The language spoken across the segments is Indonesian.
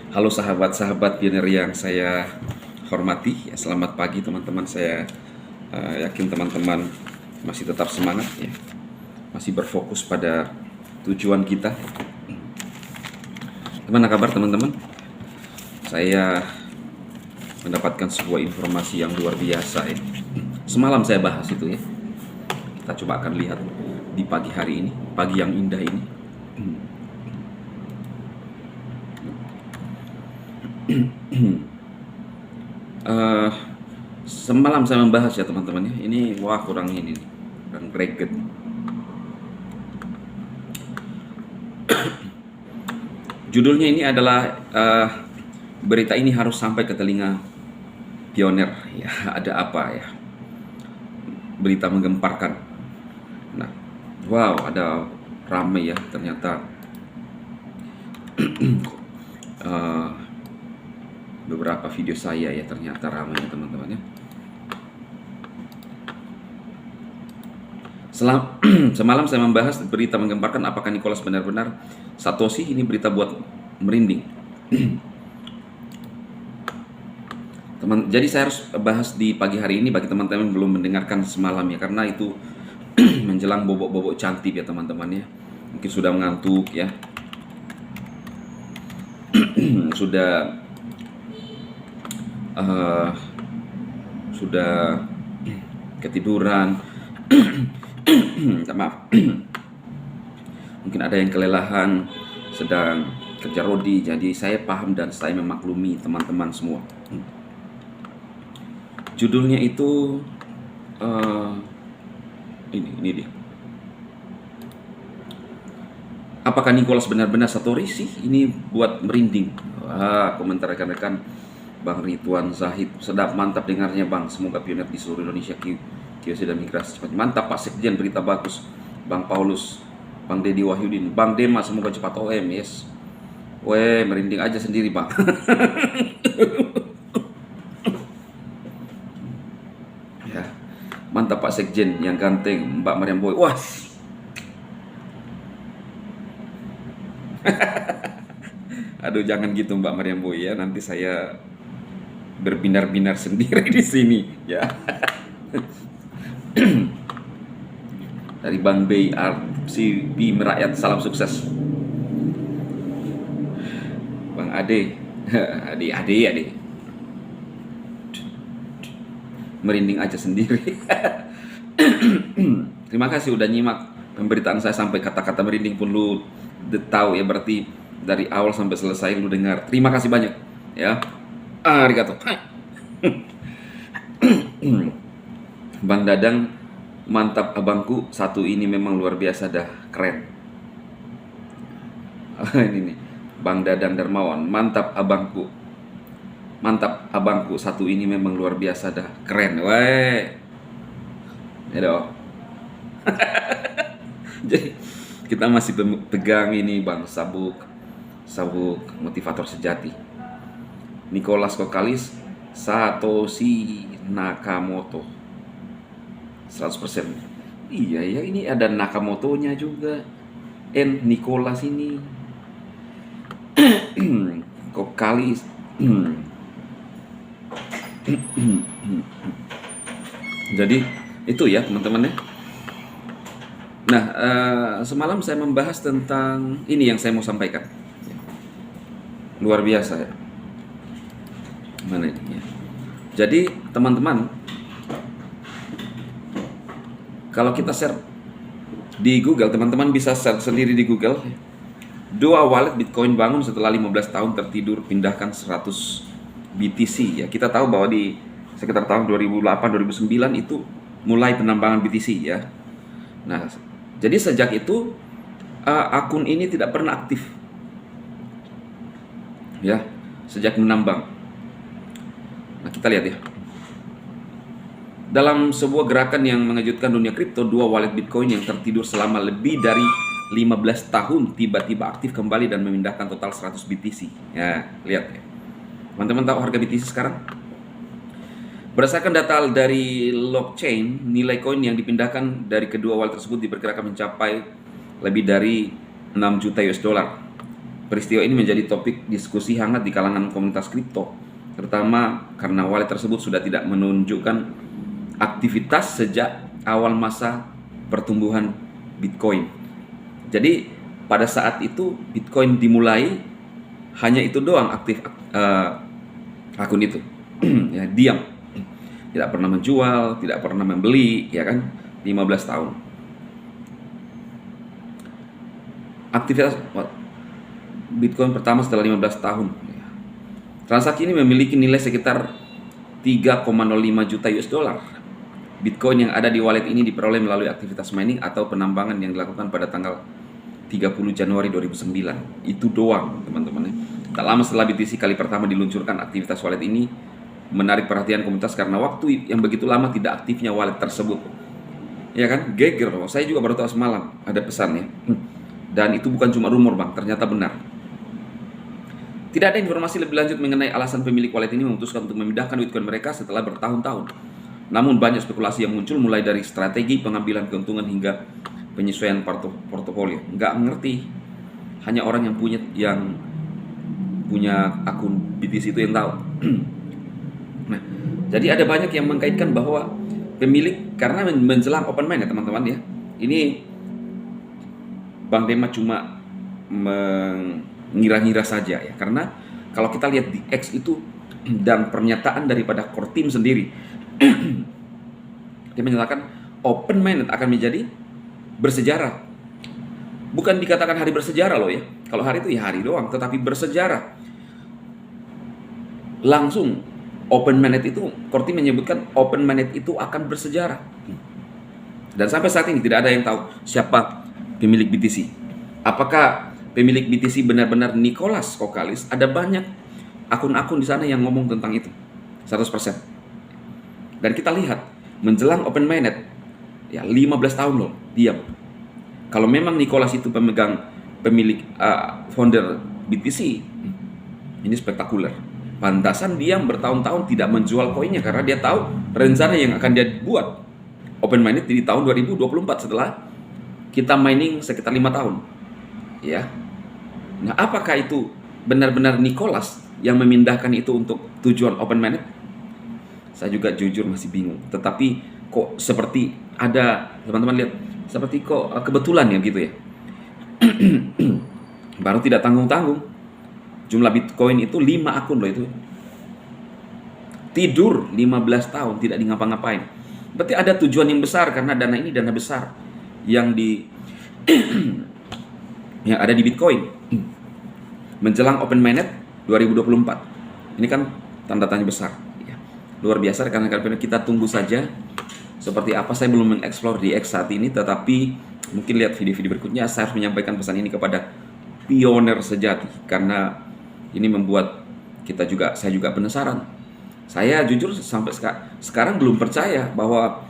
Halo sahabat-sahabat pionir yang saya hormati, ya, selamat pagi teman-teman. Saya yakin teman-teman masih tetap semangat, ya, masih berfokus pada tujuan kita. Gimana kabar teman-teman? Saya mendapatkan sebuah informasi yang luar biasa, ya. Semalam saya bahas itu, ya. Kita coba akan lihat di pagi hari ini, pagi yang indah ini. Eh, Semalam saya membahas, ya teman-teman, ya. Ini wah kurang ini nih, kurang greget. Judulnya ini adalah berita ini harus sampai ke telinga pionir. Ya, ada apa ya? Berita menggemparkan. Nah, wow, ada ramai ya ternyata. eh, Beberapa video saya ya ternyata ramai ya teman-teman ya. Semalam saya membahas berita menggemparkan apakah Nicholas benar-benar Satoshi. Ini berita buat merinding. Jadi saya harus bahas di pagi hari ini bagi teman-teman yang belum mendengarkan semalam ya, karena itu menjelang bobok-bobok cantik ya teman-teman ya. Mungkin sudah mengantuk ya. sudah eh, sudah ketiduran. Maaf. Mungkin ada yang kelelahan, sedang kerja rodi. Jadi saya paham dan saya memaklumi teman-teman semua. Judulnya itu ini dia. Apakah Nicholas benar-benar Satoshi sih? Ini buat merinding. Wah, komentar rekan-rekan Bang Ridwan Zahid. Sedap, mantap dengarnya Bang. Semoga pionir di seluruh Indonesia QC dan migrasi cepat. Mantap Pak Sekjen, berita bagus. Bang Paulus, Bang Dedi Wahyudin, Bang Dema, semoga cepat OM, yes. Weh, merinding aja sendiri Bang. Ya, mantap Pak Sekjen yang ganteng, Mbak Mariam Boy. Wah, aduh jangan gitu Mbak Mariam Boy ya, nanti saya berbinar-binar sendiri di sini ya. Dari Bang Bay RCB Merakyat, salam sukses. Bang Ade, Ade, merinding aja sendiri. Terima kasih udah nyimak pemberitaan saya sampai kata-kata merinding pun lu tahu ya, berarti dari awal sampai selesai lu dengar. Terima kasih banyak ya. Arigato. Bang Dadang, mantap abangku, satu ini memang luar biasa dah, keren. Ini nih, Bang Dadang Darmawan, mantap abangku. Mantap abangku, satu ini memang luar biasa dah, keren. Weh. Aduh. Jadi kita masih pegang ini Bang, sabuk motivator sejati. Nicholas Kokalis Satoshi Nakamoto 100%. Iya ya, ini ada Nakamotonya juga. Nicholas ini. Kokalis. Jadi itu ya teman-teman ya. Nah, semalam saya membahas tentang ini yang saya mau sampaikan. Luar biasa ya. Mana ini ya. Jadi teman-teman, kalau kita share di Google, teman-teman bisa share sendiri di Google. Dua wallet Bitcoin bangun setelah 15 tahun tertidur, pindahkan 100 BTC ya. Kita tahu bahwa di sekitar tahun 2008-2009 itu mulai penambangan BTC ya. Nah, jadi sejak itu akun ini tidak pernah aktif. Ya, sejak menambang. Nah, kita lihat ya. Dalam sebuah gerakan yang mengejutkan dunia kripto, dua wallet Bitcoin yang tertidur selama lebih dari 15 tahun tiba-tiba aktif kembali dan memindahkan total 100 BTC. Ya, lihat ya. Teman-teman tahu harga BTC sekarang? Berdasarkan data dari blockchain, nilai koin yang dipindahkan dari kedua wallet tersebut diperkirakan mencapai lebih dari 6 juta US dollar. Peristiwa ini menjadi topik diskusi hangat di kalangan komunitas kripto, terutama karena wallet tersebut sudah tidak menunjukkan aktivitas sejak awal masa pertumbuhan Bitcoin. Jadi pada saat itu Bitcoin dimulai, hanya itu doang aktif akun itu. Ya, diam, tidak pernah menjual, tidak pernah membeli, ya kan, 15 tahun. Aktivitas Bitcoin pertama setelah 15 tahun. Transaksi ini memiliki nilai sekitar 3,05 juta US dollar. Bitcoin yang ada di wallet ini diperoleh melalui aktivitas mining atau penambangan yang dilakukan pada tanggal 30 Januari 2009. Itu doang, teman-teman. Tak lama setelah BTC kali pertama diluncurkan, aktivitas wallet ini menarik perhatian komunitas karena waktu yang begitu lama tidak aktifnya wallet tersebut. Ya kan? Geger. Saya juga baru tahu semalam ada pesannya. Dan itu bukan cuma rumor, Bang, ternyata benar. Tidak ada informasi lebih lanjut mengenai alasan pemilik wallet ini memutuskan untuk memindahkan Bitcoin mereka setelah bertahun-tahun. Namun banyak spekulasi yang muncul, mulai dari strategi pengambilan keuntungan hingga penyesuaian portofolio. Nggak ngerti, hanya orang yang punya akun BTC itu yang tahu. Nah, jadi ada banyak yang mengkaitkan bahwa pemilik, karena menjelang open mind ya teman-teman ya, ini Bang Dema cuma mengira-ngira saja ya, karena kalau kita lihat di X itu dan pernyataan daripada core team sendiri, dia menyatakan open mind akan menjadi bersejarah. Bukan dikatakan hari bersejarah loh ya, kalau hari itu ya hari doang, tetapi bersejarah. Langsung open minded itu, core team menyebutkan open minded itu akan bersejarah. Dan sampai saat ini tidak ada yang tahu siapa pemilik BTC. Apakah pemilik BTC benar-benar Nicholas Kokkalis? Ada banyak akun-akun di sana yang ngomong tentang itu 100%. Dan kita lihat menjelang open mainnet ya 15 tahun loh diam. Kalau memang Nicholas itu pemilik founder BTC, ini spektakuler. Pantasan diam bertahun-tahun tidak menjual koinnya karena dia tahu rencana yang akan dia buat open mainnet di tahun 2024 setelah kita mining sekitar 5 tahun. Ya. Nah, apakah itu benar-benar Nicholas yang memindahkan itu untuk tujuan open mainnet? Saya juga jujur masih bingung. Tetapi kok seperti ada, teman-teman lihat, seperti kok kebetulan ya gitu ya. Baru tidak tanggung-tanggung. Jumlah Bitcoin itu 5 akun loh itu. Tidur 15 tahun tidak di ngapa-ngapain. Berarti ada tujuan yang besar, karena dana ini dana besar yang yang ada di Bitcoin. Menjelang open mainnet 2024. Ini kan tanda tanya besar. Ya. Luar biasa, karena kita tunggu saja seperti apa. Saya belum mengeksplor di X saat ini, tetapi mungkin lihat video-video berikutnya. Saya harus menyampaikan pesan ini kepada pioner sejati, karena ini membuat saya juga penasaran. Saya jujur sampai sekarang belum percaya bahwa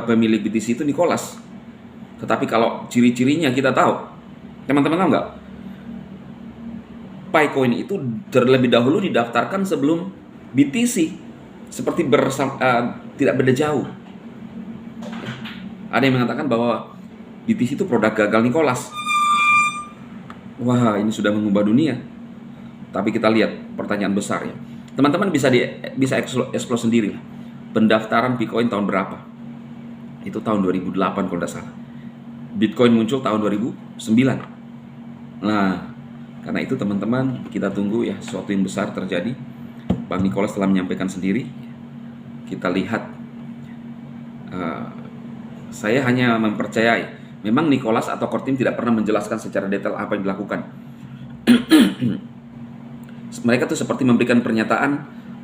pemilik BTC itu Nicholas. Tetapi kalau ciri-cirinya kita tahu. Teman-teman tahu nggak? Picoin itu terlebih dahulu didaftarkan sebelum BTC. Seperti tidak beda jauh. Ada yang mengatakan bahwa BTC itu produk gagal Nicholas. Wah, ini sudah mengubah dunia. Tapi kita lihat pertanyaan besar ya. Teman-teman bisa explore sendiri lah. Pendaftaran Bitcoin tahun berapa? Itu tahun 2008 kalau tidak salah. Bitcoin muncul tahun 2009. Nah, karena itu teman-teman, kita tunggu ya sesuatu yang besar terjadi. Bang Nicholas telah menyampaikan sendiri. Kita lihat. Saya hanya mempercayai, memang Nicholas atau core team tidak pernah menjelaskan secara detail apa yang dilakukan. Mereka tuh seperti memberikan pernyataan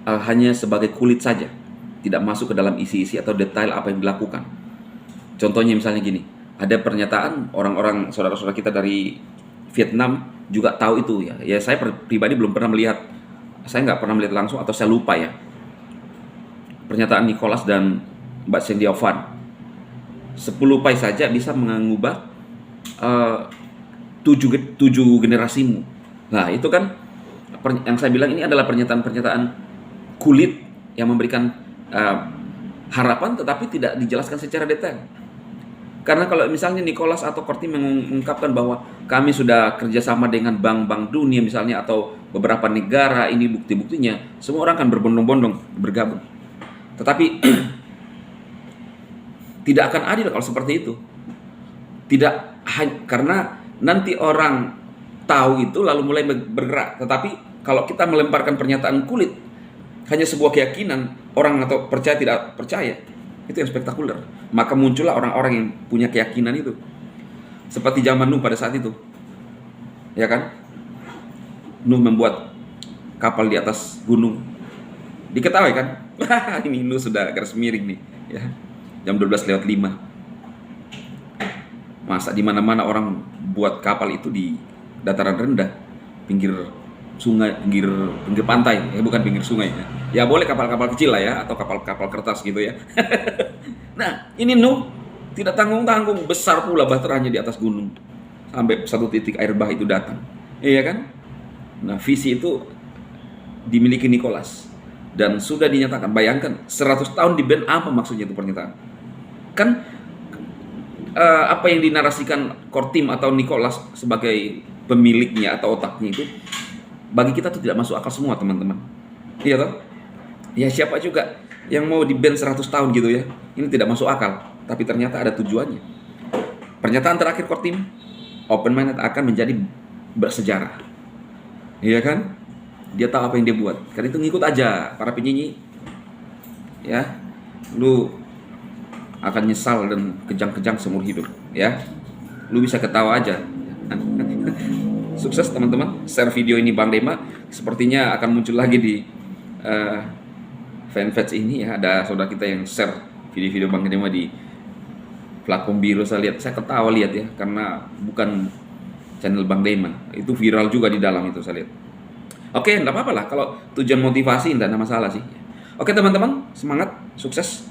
hanya sebagai kulit saja, tidak masuk ke dalam isi-isi atau detail apa yang dilakukan. Contohnya misalnya gini, ada pernyataan orang-orang saudara-saudara kita dari Vietnam juga tahu itu ya. Ya saya pribadi belum pernah melihat, saya nggak pernah melihat langsung atau saya lupa ya. Pernyataan Nicholas dan Mbak Cynthia Van, 10 pai saja bisa mengubah 7 generasimu. Nah itu kan yang saya bilang, ini adalah pernyataan-pernyataan kulit yang memberikan harapan tetapi tidak dijelaskan secara detail. Karena kalau misalnya Nicholas atau Korti mengungkapkan bahwa kami sudah kerjasama dengan bank-bank dunia misalnya atau beberapa negara, ini bukti-buktinya, semua orang akan berbondong-bondong bergabung. Tetapi tidak akan adil kalau seperti itu. Tidak karena nanti orang tahu itu lalu mulai bergerak. Tetapi kalau kita melemparkan pernyataan kulit, hanya sebuah keyakinan, orang atau percaya tidak percaya, itu yang spektakuler. Maka muncullah orang-orang yang punya keyakinan itu. Seperti zaman Nuh pada saat itu. Ya kan? Nuh membuat kapal di atas gunung. Diketahui kan? Ini Nuh sudah garis miring nih, ya. Jam 12:05. Masa di mana-mana orang buat kapal itu di dataran rendah, pinggir sungai, pinggir pantai, bukan pinggir sungai ya. Ya boleh kapal-kapal kecil lah ya, atau kapal-kapal kertas gitu ya. Nah, ini Nuh tidak tanggung-tanggung, besar pula baterainya di atas gunung. Sampai satu titik air bah itu datang. Iya kan? Nah, visi itu dimiliki Nicholas. Dan sudah dinyatakan, bayangkan 100 tahun di ban, apa maksudnya itu pernyataan? Kan apa yang dinarasikan Kortim atau Nicholas sebagai pemiliknya atau otaknya itu, bagi kita tuh tidak masuk akal semua, teman-teman. Iya toh? Ya siapa juga yang mau di ban 100 tahun gitu ya. Ini tidak masuk akal, tapi ternyata ada tujuannya. Pernyataan terakhir Kortim, open minded akan menjadi bersejarah. Iya kan? Dia tahu apa yang dia buat. Karena itu ngikut aja para penyanyi. Ya. Lu akan nyesal dan kejang-kejang seumur hidup, ya. Lu bisa ketawa aja. Sukses teman-teman. Share video ini Bang Dema. Sepertinya akan muncul lagi di fanpage ini ya. Ada saudara kita yang share video-video Bang Dema di platform biru. Saya ketawa lihat ya, karena bukan channel Bang Dema. Itu viral juga di dalam itu saya lihat. Oke, enggak apa-apa lah kalau tujuan motivasi enggak ada masalah sih. Oke teman-teman, semangat, sukses.